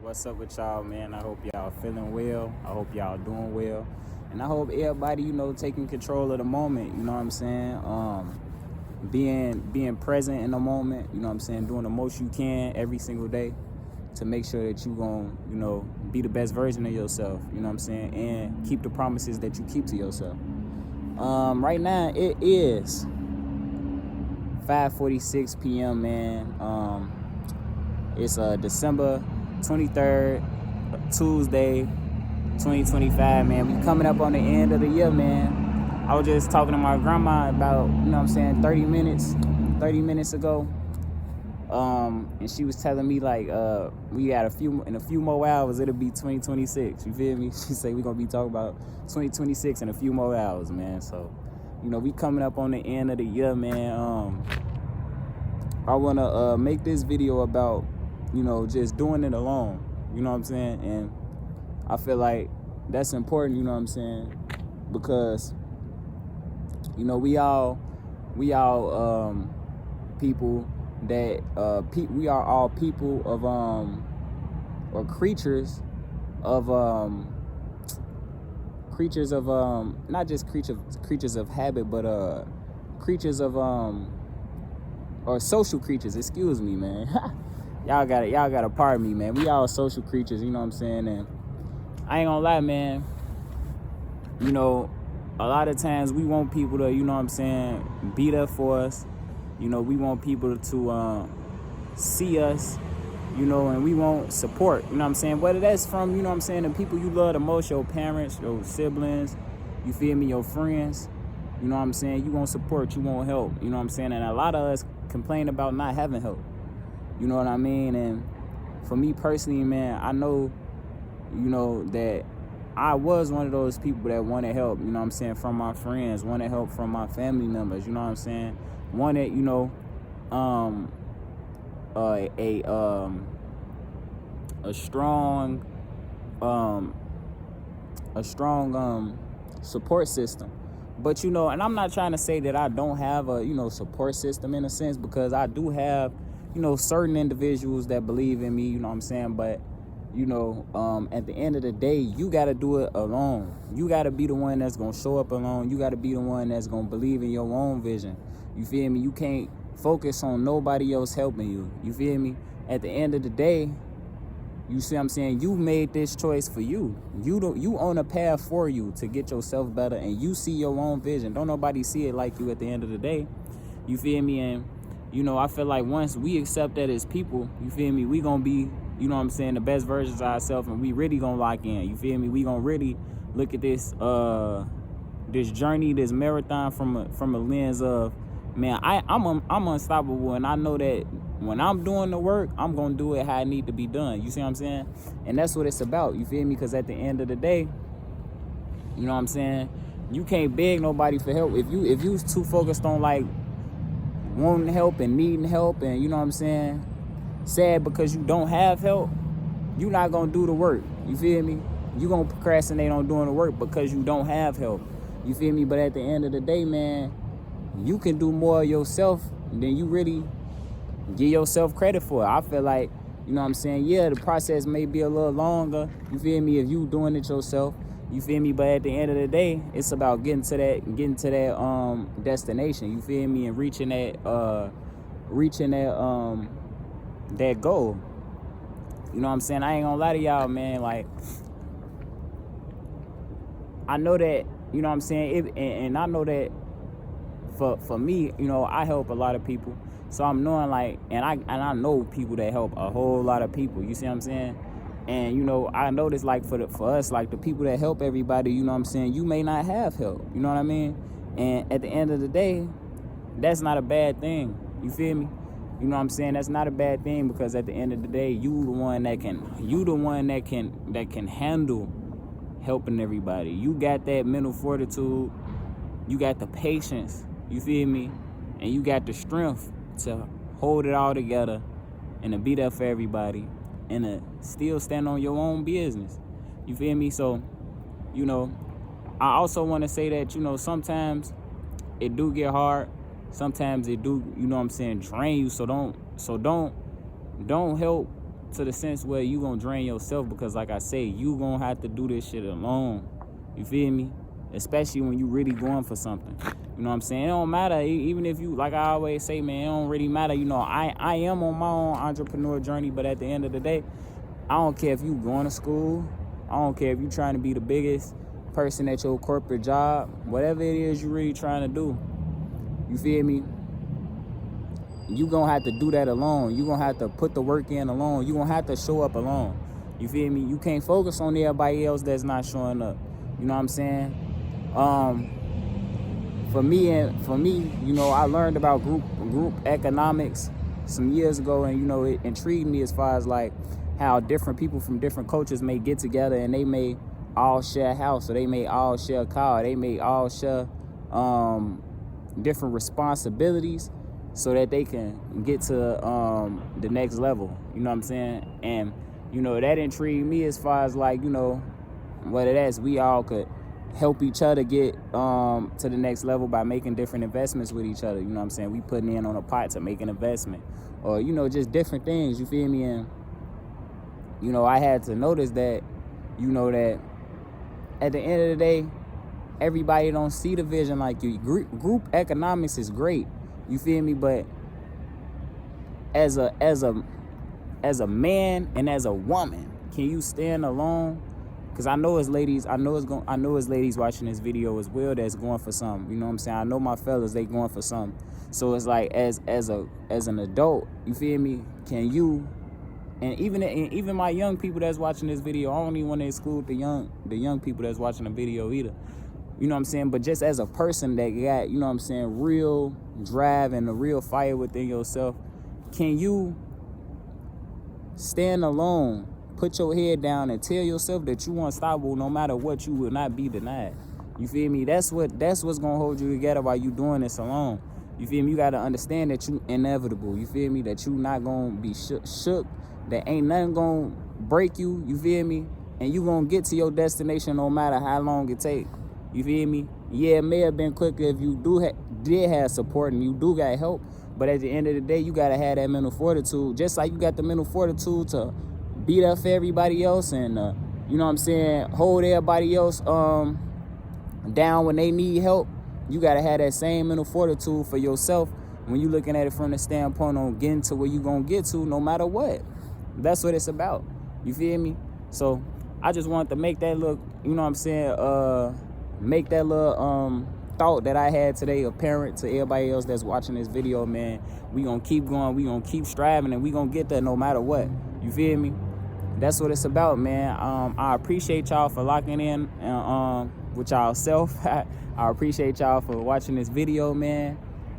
What's up with y'all, man? I hope y'all feeling well. I hope y'all doing well. And I hope everybody, taking control of the moment, you know what I'm saying? Being present in the moment, you know what I'm saying? Doing the most you can every single day to make sure that you gonna, be the best version of yourself, you know what I'm saying? And keep the promises that you keep to yourself. Right now, it is 5:46 p.m., man. It's December 23rd, Tuesday, 2025, man. We coming up on the end of the year, man. I was just talking to my grandma about, 30 minutes ago. And she was telling me we got in a few more hours, it'll be 2026. You feel me? She said we're gonna be talking about 2026 in a few more hours, man. So, we coming up on the end of the year, man. I wanna make this video about, just doing it alone. You know what I'm saying? And I feel like that's important, you know what I'm saying? Because, we all people that we are all people of or creatures of not just creatures of habit, but creatures of or social creatures, excuse me, man. y'all gotta pardon me, man. We all social creatures, you know what I'm saying? And I ain't gonna lie, man. A lot of times we want people to, be there for us. We want people to see us, and we want support, you know what I'm saying? Whether that's from, the people you love the most, your parents, your siblings, you feel me, your friends, you know what I'm saying? You want support, you want help, you know what I'm saying? And a lot of us complain about not having help, you know what I mean? And for me personally, man, I know, that I was one of those people that wanted help, you know what I'm saying, from my friends, wanted help from my family members, you know what I'm saying? Wanted, a strong support system. But, and I'm not trying to say that I don't have a, support system in a sense, because I do have, certain individuals that believe in me, you know what I'm saying? But, at the end of the day, you got to do it alone. You got to be the one that's going to show up alone. You got to be the one that's going to believe in your own vision. You feel me? You can't focus on nobody else helping you. You feel me? At the end of the day, you see what I'm saying? You made this choice for you. You on a path for you to get yourself better, and you see your own vision. Don't nobody see it like you at the end of the day. You feel me? And, I feel like once we accept that as people, you feel me, we going to be, the best versions of ourselves, and we really going to lock in. You feel me? We going to really look at this this journey, this marathon from a lens of, man, I'm unstoppable, and I know that when I'm doing the work, I'm going to do it how it need to be done. You see what I'm saying? And that's what it's about. You feel me? Because at the end of the day, you know what I'm saying, you can't beg nobody for help. If you too focused on wanting help and needing help, and you know what I'm saying, sad because you don't have help, you're not going to do the work. You feel me? You're going to procrastinate on doing the work because you don't have help. You feel me? But at the end of the day, man, you can do more yourself than you really give yourself credit for. I feel like, you know what I'm saying, yeah, the process may be a little longer, you feel me, if you doing it yourself, you feel me, but at the end of the day, it's about getting to that destination, you feel me, and reaching that that goal. You know what I'm saying? I ain't gonna lie to y'all, man, I know that, you know what I'm saying, and I know that for me, I help a lot of people. So I'm knowing and I know people that help a whole lot of people. You see what I'm saying? And I notice for us, the people that help everybody, you know what I'm saying, you may not have help. You know what I mean? And at the end of the day, that's not a bad thing. You feel me? You know what I'm saying? That's not a bad thing, because at the end of the day, you the one that can handle helping everybody. You got that mental fortitude, you got the patience, you feel me? And you got the strength to hold it all together and to be there for everybody and to still stand on your own business. You feel me? So, I also want to say that, sometimes it do get hard. Sometimes it do, drain you. So don't help to the sense where you gonna drain yourself, because like I say, you gonna have to do this shit alone. You feel me? Especially when you really going for something. You know what I'm saying? It don't matter, even if you, like I always say, man, it don't really matter. You know, I am on my own entrepreneur journey, but at the end of the day, I don't care if you going to school. I don't care if you trying to be the biggest person at your corporate job. Whatever it is you really trying to do, you feel me? You gonna have to do that alone. You gonna have to put the work in alone. You gonna have to show up alone. You feel me? You can't focus on everybody else that's not showing up. You know what I'm saying? For me, you know, I learned about group economics some years ago, and you know, it intrigued me as far as like how different people from different cultures may get together and they may all share a house, or they may all share a car, they may all share different responsibilities so that they can get to the next level. You know what I'm saying? And you know, that intrigued me as far as like, you know, whether that's we all could help each other get to the next level by making different investments with each other. You know what I'm saying? We putting in on a pot to make an investment, or you know, just different things. You feel me? And you know, I had to notice that, you know, that at the end of the day, everybody don't see the vision like you. Group economics is great. You feel me? But as a man and as a woman, can you stand alone? Because I know as ladies watching this video as well that's going for something. You know what I'm saying? I know my fellas, they going for something. So it's like as an adult, you feel me? Can you, and even my young people that's watching this video, I don't even want to exclude the young people that's watching the video either. You know what I'm saying? But just as a person that got, you know what I'm saying, real drive and a real fire within yourself, can you stand alone, put your head down, and tell yourself that you unstoppable no matter what? You will not be denied. You feel me? That's what's gonna hold you together while you doing this alone. You feel me? You gotta understand that you inevitable. You feel me? That you not gonna be shook. That ain't nothing gonna break you. You feel me? And you gonna get to your destination no matter how long it take. You feel me? Yeah, it may have been quicker if you did have support and you do got help. But at the end of the day, you gotta have that mental fortitude. Just like you got the mental fortitude to beat up for everybody else and you know what I'm saying, hold everybody else down when they need help. You gotta have that same mental fortitude for yourself when you looking at it from the standpoint on getting to where you gonna get to no matter what. That's what it's about. You feel me? So I just wanted to make that look, you know what I'm saying, make that little thought that I had today apparent to everybody else that's watching this video, man. We gonna keep going, we gonna keep striving, and we gonna get there no matter what. You feel me? That's what it's about, man. I appreciate y'all for locking in with y'all self. I appreciate y'all for watching this video, man.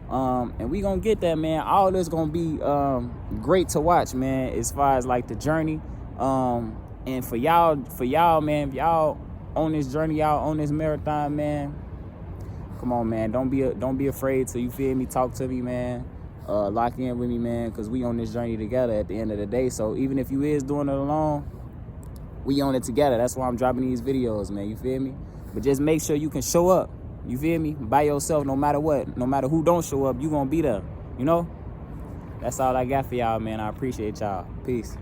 And we gonna get there, man. All this gonna be great to watch, man, as far as like the journey. And for y'all, man, if y'all on this journey, y'all on this marathon, man, come on, man. Don't be afraid to, you feel me, talk to me, man. Lock in with me, man, because we on this journey together at the end of the day. So even if you is doing it alone, we on it together. That's why I'm dropping these videos, man. You feel me? But just make sure you can show up. You feel me? By yourself, no matter what. No matter who don't show up, you gonna be there. You know? That's all I got for y'all, man. I appreciate y'all. Peace.